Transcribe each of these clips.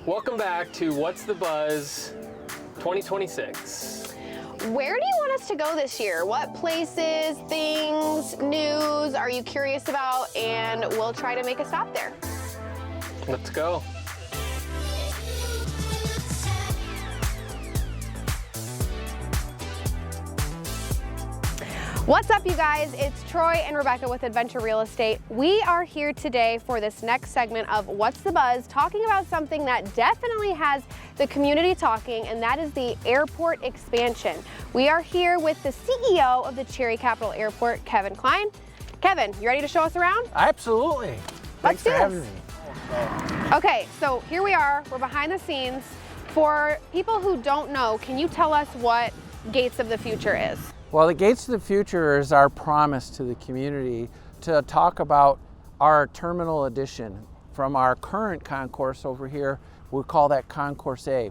Welcome back to What's the Buzz 2026. Where do you want us to go this year? What places, things, news are you curious about? And we'll try to make a stop there. Let's go. What's up, you guys? It's Troy and Rebecca with Adventure Real Estate. We are here today for this next segment of What's the Buzz, talking about something that definitely has the community talking, and that is the airport expansion. We are here with the CEO of the Cherry Capital Airport, Kevin Klein. Kevin, you ready to show us around? Absolutely. Let's Thanks for do having this. me. Okay, so here we are. We're behind the scenes. For people who don't know, can you tell us what Gates of the Future is? Well, the Gates of the Future is our promise to the community to talk about our terminal addition from our current concourse over here. We call that Concourse A.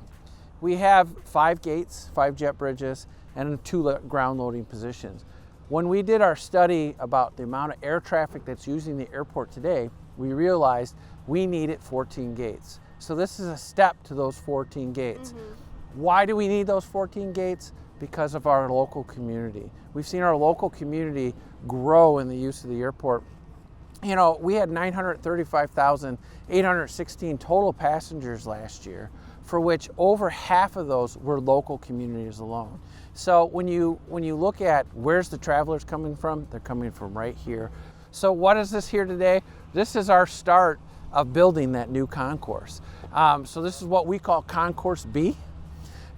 We have 5 gates, 5 jet bridges, and 2 ground loading positions. When we did our study about the amount of air traffic that's using the airport today, we realized we needed 14 gates. So this is a step to those 14 gates. Why do we need those 14 gates? Because of our local community. We've seen our local community grow in the use of the airport. You know, we had 935,816 total passengers last year, for which over half of those were local communities alone. So when you look at where's the travelers coming from, they're coming from right here. So what is this here today? This is our start of building that new concourse. So this is what we call Concourse B.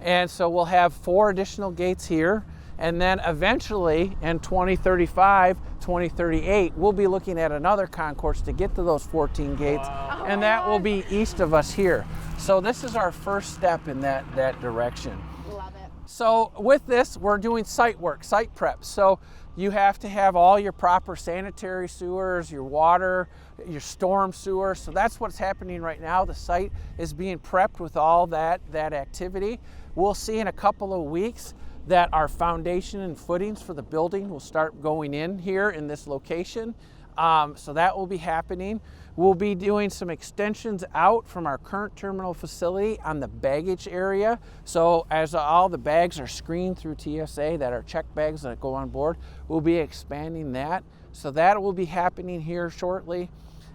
And so we'll have 4 additional gates here, and then eventually in 2035, 2038, we'll be looking at another concourse to get to those 14 gates, and that will be east of us here. So this is our first step in that direction. Love it. So with this, we're doing site work, site prep. So you have to have all your proper sanitary sewers, your water, your storm sewer. So that's what's happening right now. The site is being prepped with all that activity. We'll see in a couple of weeks that our foundation and footings for the building will start going in here in this location. So that will be happening. We'll be doing some extensions out from our current terminal facility on the baggage area. So as all the bags are screened through TSA, that are checked bags that go on board, we'll be expanding that. So that will be happening here shortly.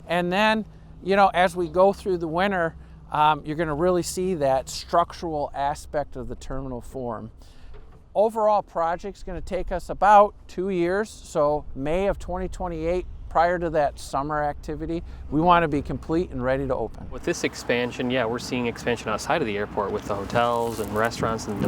And then, you know, as we go through the winter, you're going to really see that structural aspect of the terminal form. Overall project's going to take us about 2 years, so May of 2028, prior to that summer activity, we want to be complete and ready to open. With this expansion, yeah, we're seeing expansion outside of the airport with the hotels and restaurants and the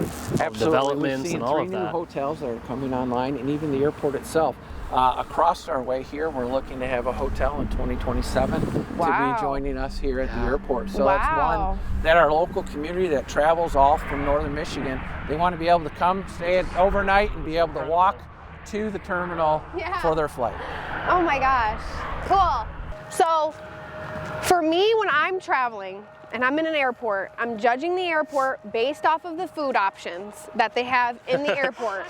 developments and all of that. We've seen 3 new hotels that are coming online, and even the airport itself. Across our way here, we're looking to have a hotel in 2027 to be joining us here at the airport. So that's one that our local community that travels all from northern Michigan, they want to be able to come, stay overnight, and be able to walk to the terminal for their flight. Oh my gosh, cool. So for me, when I'm traveling and I'm in an airport, I'm judging the airport based off of the food options that they have in the airport.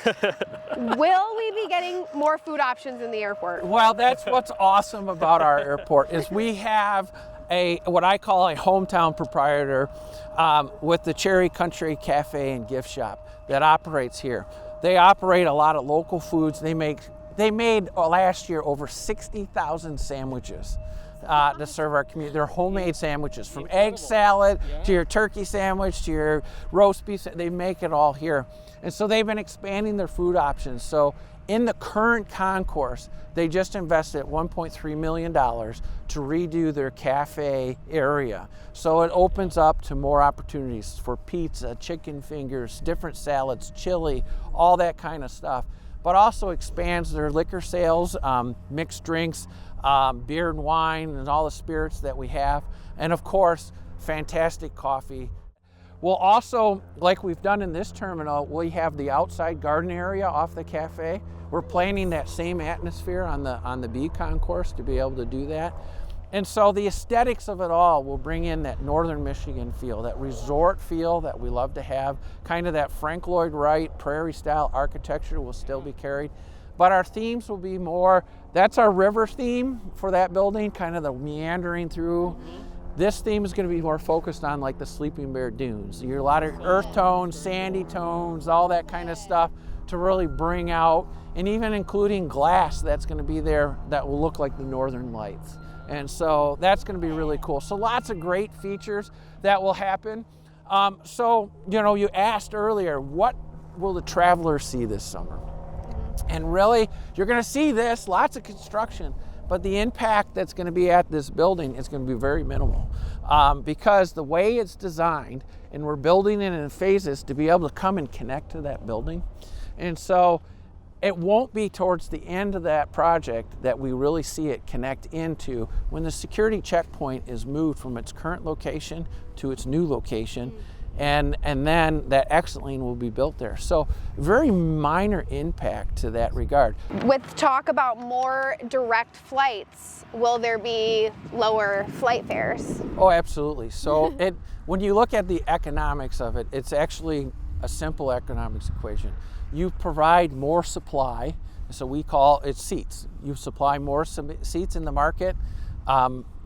Will we be getting more food options in the airport? Well, that's what's awesome about our airport is we have what I call a hometown proprietor with the Cherry Country Cafe and Gift Shop that operates here. They operate a lot of local foods. They made last year over 60,000 sandwiches to serve our community. They're homemade sandwiches, from egg salad to your turkey sandwich to your roast beef. They make it all here. And so they've been expanding their food options. So in the current concourse, they just invested $1.3 million to redo their cafe area. So it opens up to more opportunities for pizza, chicken fingers, different salads, chili, all that kind of stuff. But also expands their liquor sales, mixed drinks, beer and wine, and all the spirits that we have. And of course, fantastic coffee. We'll also, like we've done in this terminal, we have the outside garden area off the cafe. We're planning that same atmosphere on the B concourse to be able to do that. And so the aesthetics of it all will bring in that northern Michigan feel, that resort feel that we love to have. Kind of that Frank Lloyd Wright prairie style architecture will still be carried. But our themes will be more, that's our river theme for that building, kind of the meandering through. This theme is going to be more focused on like the Sleeping Bear Dunes. You're a lot of earth tones, sandy tones, all that kind of stuff to really bring out, and even including glass that's going to be there that will look like the Northern Lights. And so that's going to be really cool. So lots of great features that will happen. So, you know, you asked earlier, what will the traveler see this summer? And really, you're going to see this, lots of construction, but the impact that's going to be at this building is going to be very minimal because the way it's designed, and we're building it in phases to be able to come and connect to that building. And so it won't be towards the end of that project that we really see it connect into when the security checkpoint is moved from its current location to its new location. And then that exit lane will be built there. So very minor impact to that regard. With talk about more direct flights, will there be lower flight fares? Oh, absolutely. So when you look at the economics of it, it's actually a simple economics equation. You provide more supply, so we call it seats. You supply more seats in the market,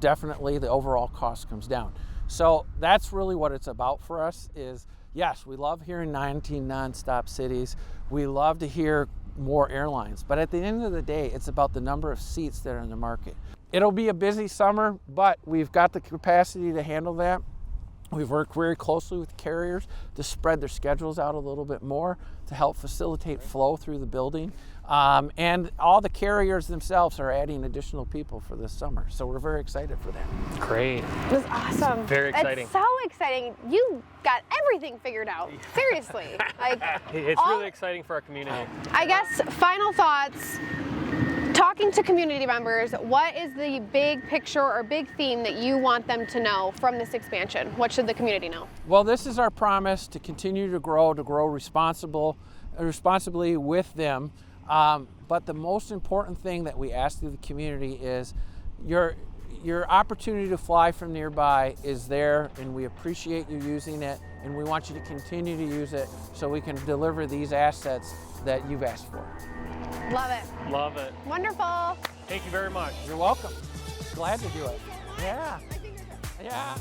definitely the overall cost comes down. So that's really what it's about for us is, yes, we love hearing 19 nonstop cities. We love to hear more airlines. But at the end of the day, it's about the number of seats that are in the market. It'll be a busy summer, but we've got the capacity to handle that. We've worked very closely with carriers to spread their schedules out a little bit more to help facilitate flow through the building. And all the carriers themselves are adding additional people for this summer. So we're very excited for that. Great. It was awesome. Very exciting. It's so exciting. You got everything figured out. Seriously. Like, It's really exciting for our community. I guess final thoughts. Talking to community members, what is the big picture or big theme that you want them to know from this expansion? What should the community know? Well, this is our promise to continue to grow responsibly with them. But the most important thing that we ask of the community is your opportunity to fly from nearby is there, and we appreciate you using it, and we want you to continue to use it so we can deliver these assets that you've asked for. Love it. Love it. Wonderful. Thank you very much. You're welcome. Glad to do it. Yeah. Yeah.